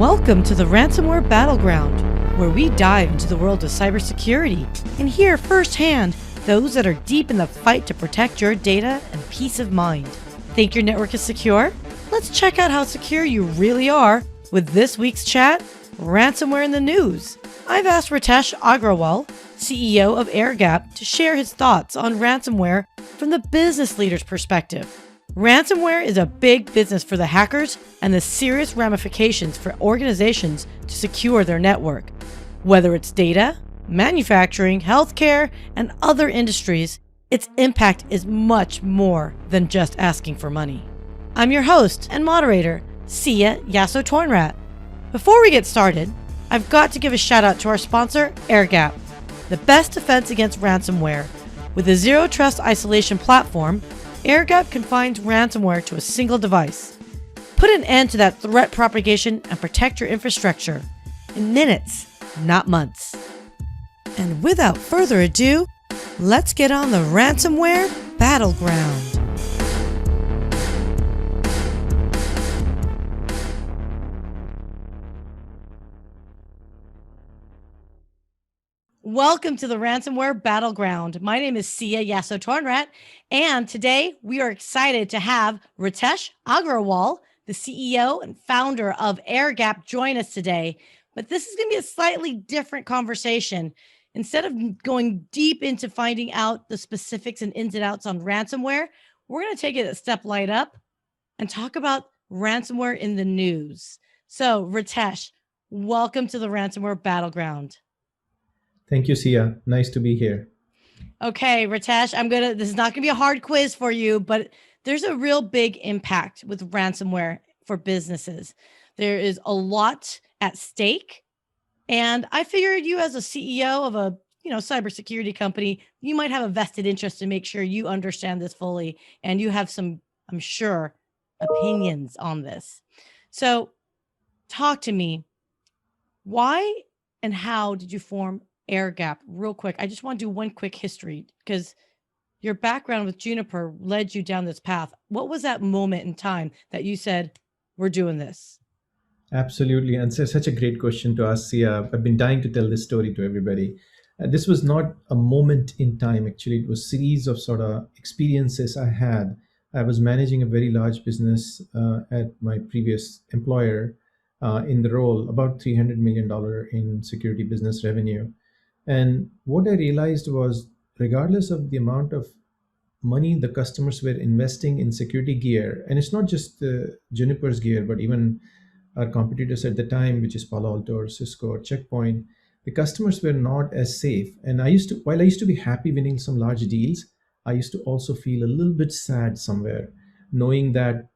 Welcome to the Ransomware Battleground, where we dive into the world of cybersecurity and hear firsthand those that are deep in the fight to protect your data and peace of mind. Think your network is secure? Let's check out how secure you really are with this week's chat, Ransomware in the News. I've asked Ritesh Agrawal, CEO of AirGap, to share his thoughts on ransomware from the business leader's perspective. Ransomware is a big business for the hackers and the serious ramifications for organizations to secure their network. Whether it's data, manufacturing, healthcare, and other industries, its impact is much more than just asking for money. I'm your host and moderator, Sia Yasso-Tornrat. Before we get started, I've got to give a shout out to our sponsor, AirGap, the best defense against ransomware. With a zero trust isolation platform, AirGap confines ransomware to a single device. Put an end to that threat propagation and protect your infrastructure in minutes, not months. And without further ado, let's get on the Ransomware Battleground. Welcome to the Ransomware Battleground. My name is Sia Yasso-Tornrat, and today we are excited to have Ritesh Agrawal, the CEO and founder of AirGap, join us today. But this is going to be a slightly different conversation. Instead of going deep into finding out the specifics and ins and outs on ransomware, we're going to take it a step light up and talk about ransomware in the news. So, Ritesh, welcome to the Ransomware Battleground. Thank you, Sia. Nice to be here. Okay, Ritesh, this is not gonna be a hard quiz for you, but there's a real big impact with ransomware for businesses. There is a lot at stake. And I figured you as a CEO of a cybersecurity company, you might have a vested interest to make sure you understand this fully. And you have some, I'm sure, opinions on this. So talk to me. Why and how did you form AirGap? Real quick, I just want to do one quick history because your background with Juniper led you down this path. What was that moment in time that you said, we're doing this? Absolutely. And so such a great question to ask, Sia. I've been dying to tell this story to everybody. This was not a moment in time, actually. It was a series of sort of experiences I had. I was managing a very large business at my previous employer in the role, about $300 million in security business revenue. And what I realized was, regardless of the amount of money the customers were investing in security gear, and it's not just the Juniper's gear, but even our competitors at the time, which is Palo Alto or Cisco or Checkpoint, the customers were not as safe. And while I used to be happy winning some large deals, I used to also feel a little bit sad somewhere, knowing that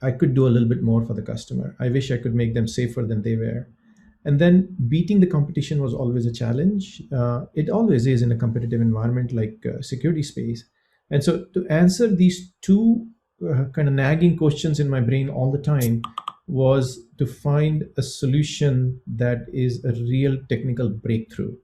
I could do a little bit more for the customer. I wish I could make them safer than they were. And then beating the competition was always a challenge. It always is in a competitive environment like security space. And so to answer these two kind of nagging questions in my brain all the time was to find a solution that is a real technical breakthrough.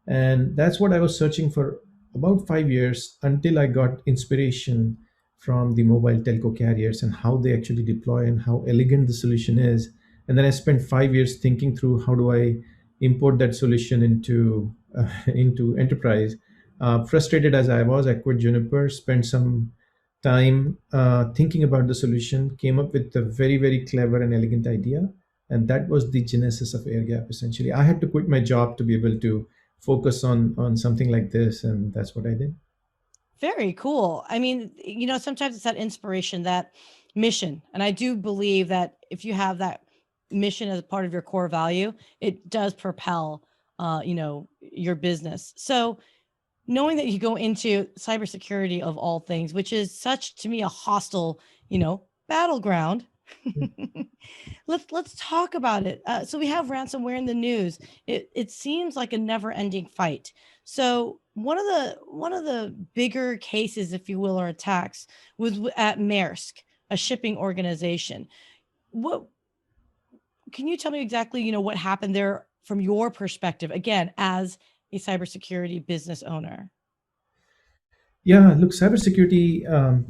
And that's what I was searching for about 5 years until I got inspiration from the mobile telco carriers and how they actually deploy and how elegant the solution is. And then I spent 5 years thinking through how do I import that solution into enterprise. Frustrated as I was, I quit Juniper, spent some time thinking about the solution, came up with a very, very clever and elegant idea. And that was the genesis of AirGap, essentially. I had to quit my job to be able to focus on something like this, and that's what I did. Very cool. I mean, sometimes it's that inspiration, that mission. And I do believe that if you have that mission as part of your core value, it does propel, your business. So knowing that you go into cybersecurity of all things, which is such to me a hostile, battleground. Let's talk about it. So we have ransomware in the news. It seems like a never-ending fight. So one of the bigger cases, if you will, or attacks was at Maersk, a shipping organization. What can you tell me exactly, what happened there from your perspective, again, as a cybersecurity business owner? Yeah, look, cybersecurity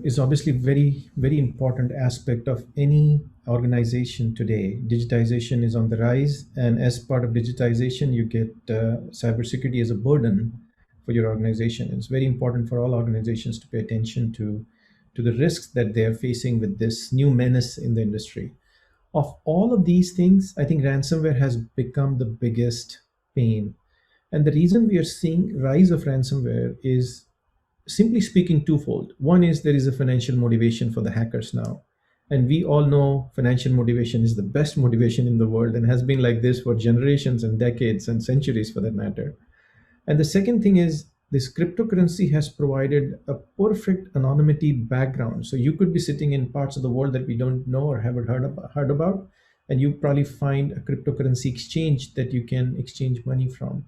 is obviously very, very important aspect of any organization today. Digitization is on the rise, and as part of digitization, you get cybersecurity as a burden for your organization. It's very important for all organizations to pay attention to the risks that they are facing with this new menace in the industry. Of all of these things, I think ransomware has become the biggest pain. And the reason we are seeing rise of ransomware is, simply speaking, twofold. One is there is a financial motivation for the hackers now. And we all know financial motivation is the best motivation in the world and has been like this for generations and decades and centuries for that matter. And the second thing is this cryptocurrency has provided a perfect anonymity background. So you could be sitting in parts of the world that we don't know or haven't heard about, and you probably find a cryptocurrency exchange that you can exchange money from.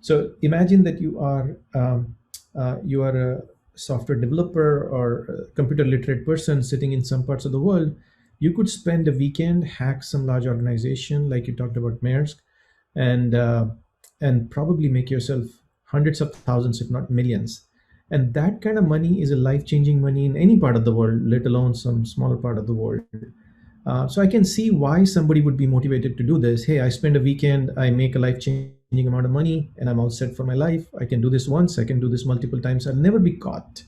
So imagine that you are a software developer or a computer literate person sitting in some parts of the world. You could spend a weekend, hack some large organization like you talked about Maersk, and probably make yourself hundreds of thousands, if not millions. And that kind of money is a life changing money in any part of the world, let alone some smaller part of the world. So I can see why somebody would be motivated to do this. Hey, I spend a weekend, I make a life changing amount of money, and I'm all set for my life. I can do this once, I can do this multiple times. I'll never be caught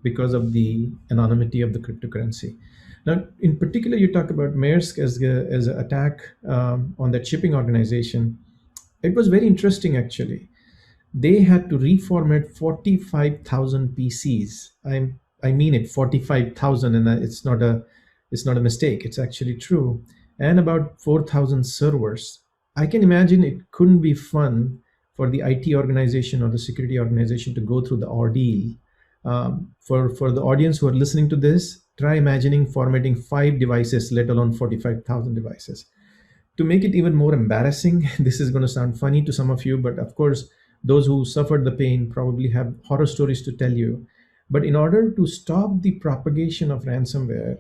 because of the anonymity of the cryptocurrency. Now, in particular, you talk about Maersk as an attack on that shipping organization. It was very interesting, actually. They had to reformat 45,000 PCs. I mean it, 45,000, and it's not a mistake. It's actually true. And about 4,000 servers. I can imagine it couldn't be fun for the IT organization or the security organization to go through the ordeal. For the audience who are listening to this, try imagining formatting 5 devices, let alone 45,000 devices. To make it even more embarrassing, this is going to sound funny to some of you, but of course, those who suffered the pain probably have horror stories to tell you. But in order to stop the propagation of ransomware,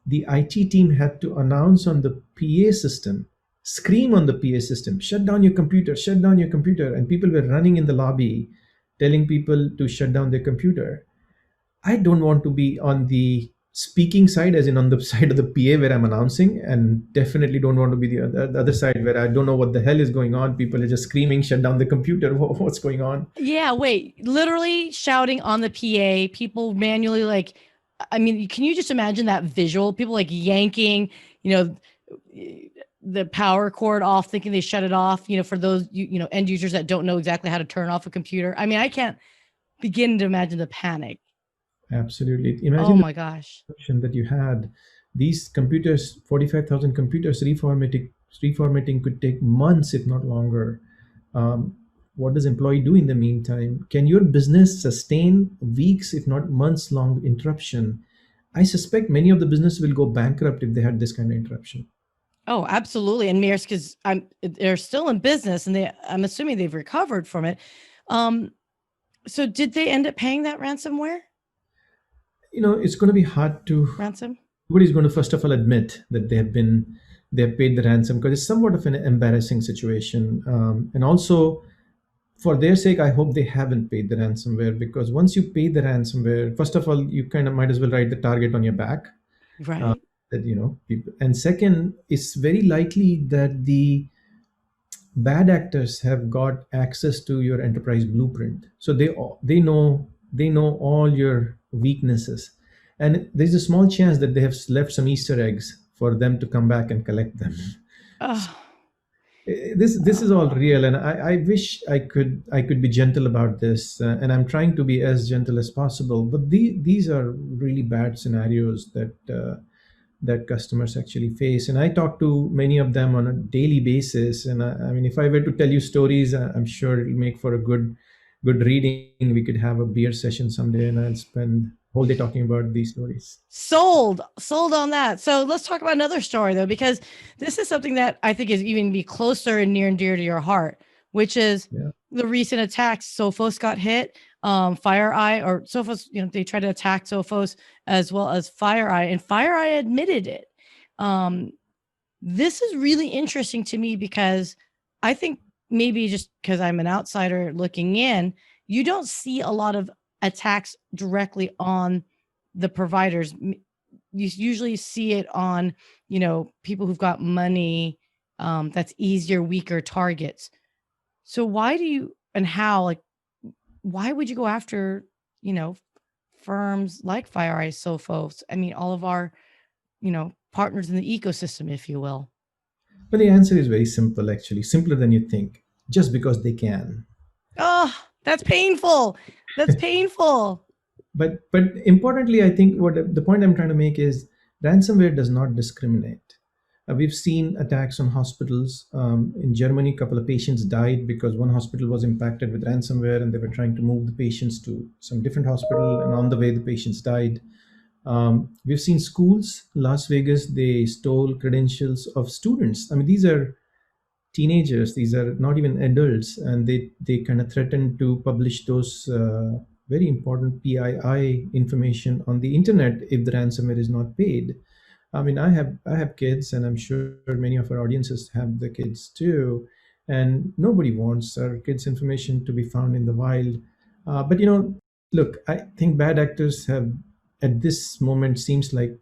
the IT team had to announce on the PA system, scream on the PA system, shut down your computer, shut down your computer. And people were running in the lobby telling people to shut down their computer. I don't want to be on the speaking side, as in on the side of the PA where I'm announcing, and definitely don't want to be the other side where I don't know what the hell is going on. People are just screaming, shut down the computer. What's going on? Yeah, wait, literally shouting on the PA, people manually like, I mean, can you just imagine that visual? People like yanking, you know, the power cord off, thinking they shut it off, for those, end users that don't know exactly how to turn off a computer. I mean, I can't begin to imagine the panic. Absolutely. Oh Imagine the my gosh. option that you had. These computers, 45,000 computers, reformatting could take months, if not longer. What does employee do in the meantime? Can your business sustain weeks, if not months long interruption? I suspect many of the business will go bankrupt if they had this kind of interruption. Oh, absolutely. And Maersk, because they're still in business, and I'm assuming they've recovered from it. So did they end up paying that ransomware It's going to be hard to. ransom? Nobody's going to first of all admit that they have paid the ransom, because it's somewhat of an embarrassing situation. And also, for their sake, I hope they haven't paid the ransomware, because once you pay the ransomware, first of all, you kind of might as well write the target on your back. Uh, Right. that people, and second, it's very likely that the bad actors have got access to your enterprise blueprint, so they know all your weaknesses, and there's a small chance that they have left some Easter eggs for them to come back and collect them. Oh, This is all real, and I wish I could be gentle about this, and I'm trying to be as gentle as possible. But these are really bad scenarios that customers actually face, and I talk to many of them on a daily basis. And I mean, if I were to tell you stories, I'm sure it'll make for a good reading. We could have a beer session someday, and I'll spend whole day talking about these stories. sold on that. So let's talk about another story though, because this is something that I think is even be closer and near and dear to your heart, which is Yeah. the recent attacks. Sophos got hit. FireEye or Sophos, they tried to attack Sophos as well as FireEye, and FireEye admitted it. Um, this is really interesting to me because I think maybe just because I'm an outsider looking in, you don't see a lot of attacks directly on the providers. You usually see it on, people who've got money, that's easier, weaker targets. So why do you and how, like, why would you go after, you know, firms like FireEye, Sophos? I mean, all of our, partners in the ecosystem, if you will. But the answer is very simple, actually, simpler than you think. Just because they can. Oh, that's painful. That's painful. But importantly, I think what the point I'm trying to make is ransomware does not discriminate. We've seen attacks on hospitals. In Germany, a couple of patients died because one hospital was impacted with ransomware, and they were trying to move the patients to some different hospital, and on the way, the patients died. We've seen schools, Las Vegas, they stole credentials of students. I mean, these are teenagers, these are not even adults, and they kind of threaten to publish those very important PII information on the internet if the ransomware is not paid. I mean, I have kids, and I'm sure many of our audiences have the kids too, and nobody wants our kids' information to be found in the wild. But look, I think bad actors have, at this moment, seems like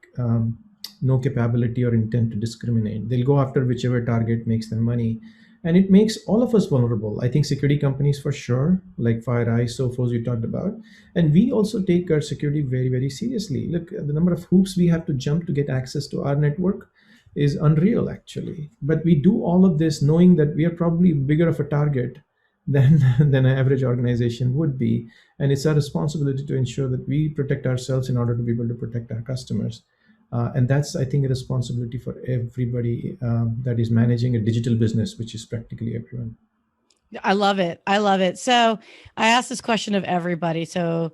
no capability or intent to discriminate. They'll go after whichever target makes them money, and it makes all of us vulnerable. I think security companies for sure, like FireEye, Sophos you talked about, and we also take our security very, very seriously. Look, the number of hoops we have to jump to get access to our network is unreal, actually. But we do all of this knowing that we are probably bigger of a target than than an average organization would be, and it's our responsibility to ensure that we protect ourselves in order to be able to protect our customers. And that's, I think, a responsibility for everybody that is managing a digital business, which is practically everyone. I love it. I love it. So I asked this question of everybody. So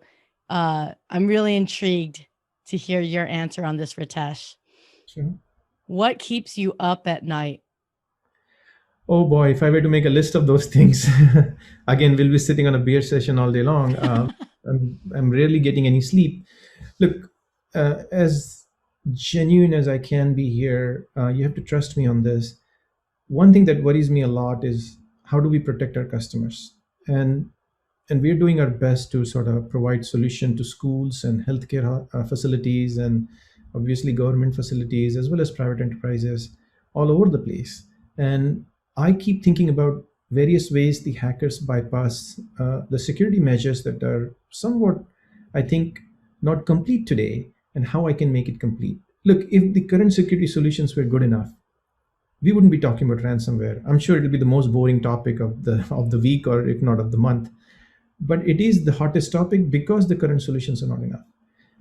I'm really intrigued to hear your answer on this, Ritesh. Sure. What keeps you up at night? Oh boy, if I were to make a list of those things, again, we'll be sitting on a beer session all day long. I'm rarely getting any sleep. Look, as genuine as I can be here, you have to trust me on this. One thing that worries me a lot is how do we protect our customers? And we're doing our best to sort of provide solution to schools and healthcare facilities, and obviously government facilities, as well as private enterprises all over the place. And I keep thinking about various ways the hackers bypass the security measures that are somewhat, I think, not complete today, and how I can make it complete. Look, if the current security solutions were good enough, we wouldn't be talking about ransomware. I'm sure it'll be the most boring topic of the week, or if not of the month. But it is the hottest topic because the current solutions are not enough.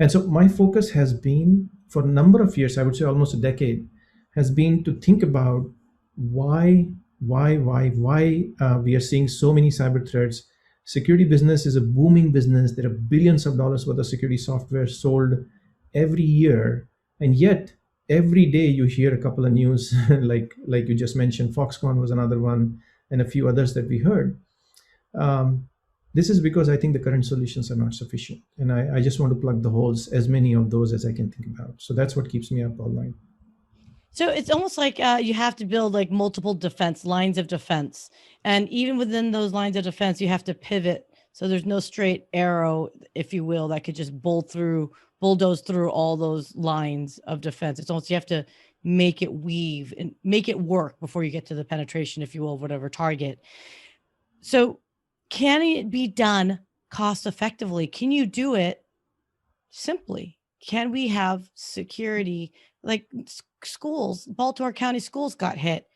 And so my focus has been, for a number of years, I would say almost a decade, has been to think about why we are seeing so many cyber threats. Security business is a booming business. There are billions of dollars worth of security software sold every year, and yet every day you hear a couple of news like you just mentioned. Foxconn was another one, and a few others that we heard. This is because I think the current solutions are not sufficient, and I just want to plug the holes, as many of those as I can think about. So that's what keeps me up all night. So it's almost like you have to build like multiple defense lines of defense. And even within those lines of defense, you have to pivot. So there's no straight arrow, if you will, that could just bulldoze through all those lines of defense. It's almost you have to make it weave and make it work before you get to the penetration, if you will, of whatever target. So can it be done cost effectively? Can you do it simply? Can we have security like schools? Baltimore County schools got hit.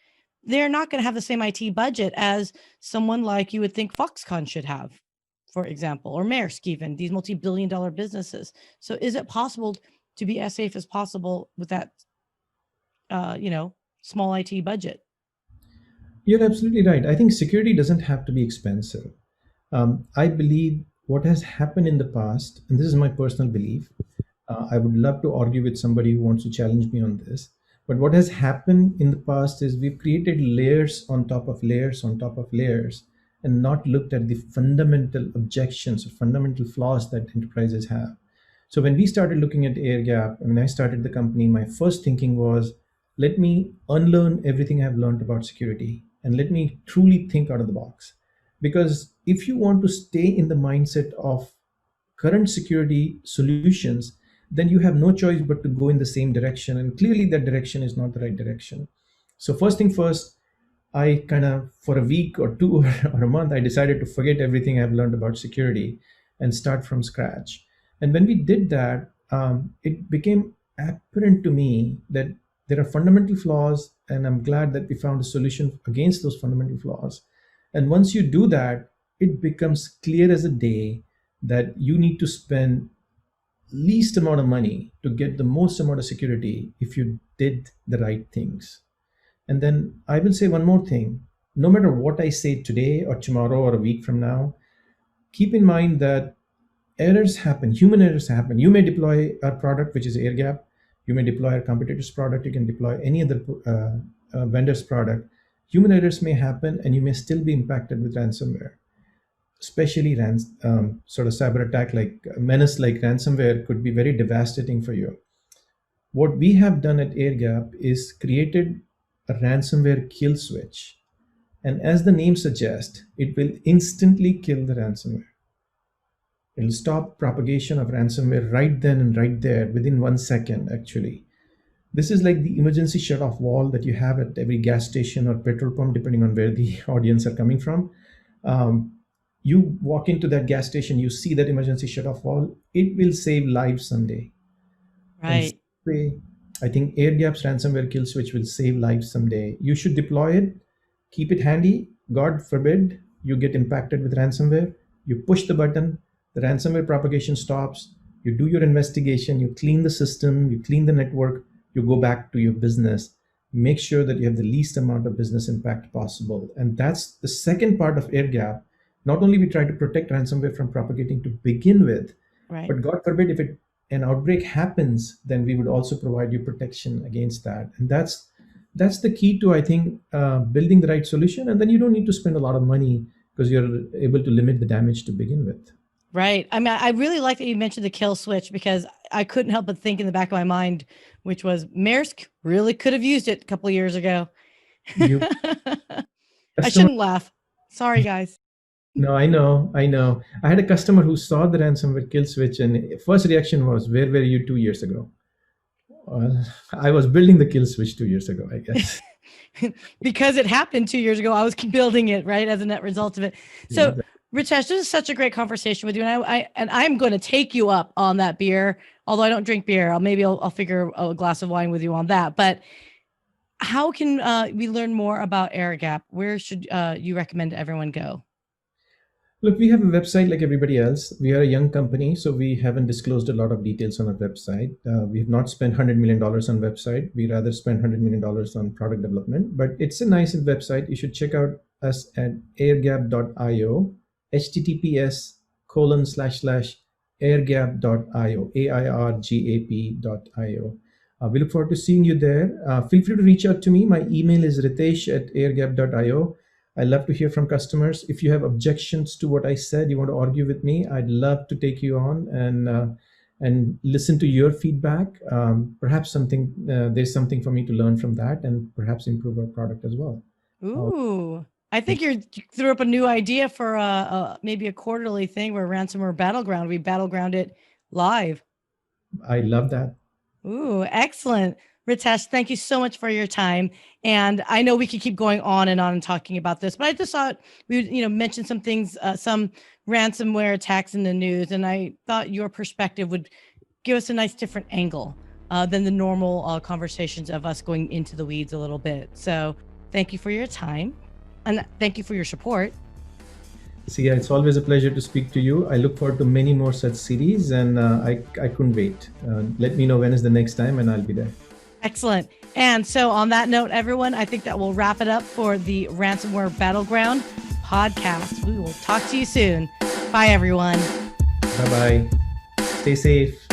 They're not going to have the same IT budget as someone like you would think Foxconn should have, for example, or Maersk, even these multi-billion dollar businesses. So is it possible to be as safe as possible with that, small IT budget? You're absolutely right. I think security doesn't have to be expensive. I believe what has happened in the past, and this is my personal belief, I would love to argue with somebody who wants to challenge me on this. But what has happened in the past is we've created layers on top of layers on top of layers, and not looked at the fundamental objections or fundamental flaws that enterprises have. So when we started looking at air gap, I mean, I started the company, my first thinking was, let me unlearn everything I've learned about security, and let me truly think out of the box. Because if you want to stay in the mindset of current security solutions, then you have no choice but to go in the same direction. And clearly, that direction is not the right direction. So, first thing first, I kind of, for a week or two or a month, I decided to forget everything I've learned about security and start from scratch. And when we did that, it became apparent to me that there are fundamental flaws, and I'm glad that we found a solution against those fundamental flaws. And once you do that, it becomes clear as a day that you need to spend least amount of money to get the most amount of security if you did the right things. And then I will say one more thing. No matter what I say today or tomorrow or a week from now, keep in mind that errors happen, human errors happen. You may deploy our product, which is air gap. You may deploy our competitor's product. You can deploy any other vendor's product. Human errors may happen, and you may still be impacted with ransomware. Especially sort of cyber attack like menace like ransomware could be very devastating for you. What we have done at AirGap is created a ransomware kill switch. And as the name suggests, it will instantly kill the ransomware. It'll stop propagation of ransomware right then and right there within 1 second, actually. This is like the emergency shut-off wall that you have at every gas station or petrol pump, depending on where the audience are coming from. You walk into that gas station, you see that emergency shut-off wall, it will save lives someday. Right. And I think AirGap's ransomware kill switch will save lives someday. You should deploy it, keep it handy. God forbid you get impacted with ransomware. You push the button, the ransomware propagation stops. You do your investigation, you clean the system, you clean the network, you go back to your business. Make sure that you have the least amount of business impact possible. And that's the second part of AirGap. Not only we try to protect ransomware from propagating to begin with, Right. but God forbid if an outbreak happens, then we would also provide you protection against that. And that's the key to, I think, building the right solution. And then you don't need to spend a lot of money because you're able to limit the damage to begin with. Right. I mean, I really like that you mentioned the kill switch, because I couldn't help but think in the back of my mind, which was Maersk really could have used it a couple of years ago. You I shouldn't laugh. Sorry, guys. No, I know. I had a customer who saw the ransomware kill switch, and first reaction was, "Where were you 2 years ago?" I was building the kill switch 2 years ago, I guess. Because it happened 2 years ago, I was building it, right, as a net result of it. So, Yeah. Ritesh, this is such a great conversation with you, and I'm going to take you up on that beer. Although I don't drink beer, I'll figure a glass of wine with you on that. But how can we learn more about AirGap? Where should you recommend everyone go? Look, we have a website like everybody else. We are a young company, so we haven't disclosed a lot of details on our website. We have not spent $100 million on website. We rather spend $100 million on product development, but it's a nice website. You should check out us at airgap.io, https://airgap.io, airgap.io. We look forward to seeing you there. Feel free to reach out to me. My email is ritesh@airgap.io. I love to hear from customers. If you have objections to what I said, you want to argue with me, I'd love to take you on and listen to your feedback. Perhaps there's something for me to learn from that, and perhaps improve our product as well. Ooh, I think you threw up a new idea for maybe a quarterly thing where Ransomware Battleground, we battleground it live. I love that. Ooh, excellent. Ritesh, thank you so much for your time. And I know we could keep going on and talking about this, but I just thought we would, mention some things, some ransomware attacks in the news. And I thought your perspective would give us a nice different angle than the normal conversations of us going into the weeds a little bit. So thank you for your time, and thank you for your support. So yeah, it's always a pleasure to speak to you. I look forward to many more such series, and I couldn't wait. Let me know when is the next time, and I'll be there. Excellent. And so on that note, everyone, I think that will wrap it up for the Ransomware Battleground podcast. We will talk to you soon. Bye, everyone. Bye-bye. Stay safe.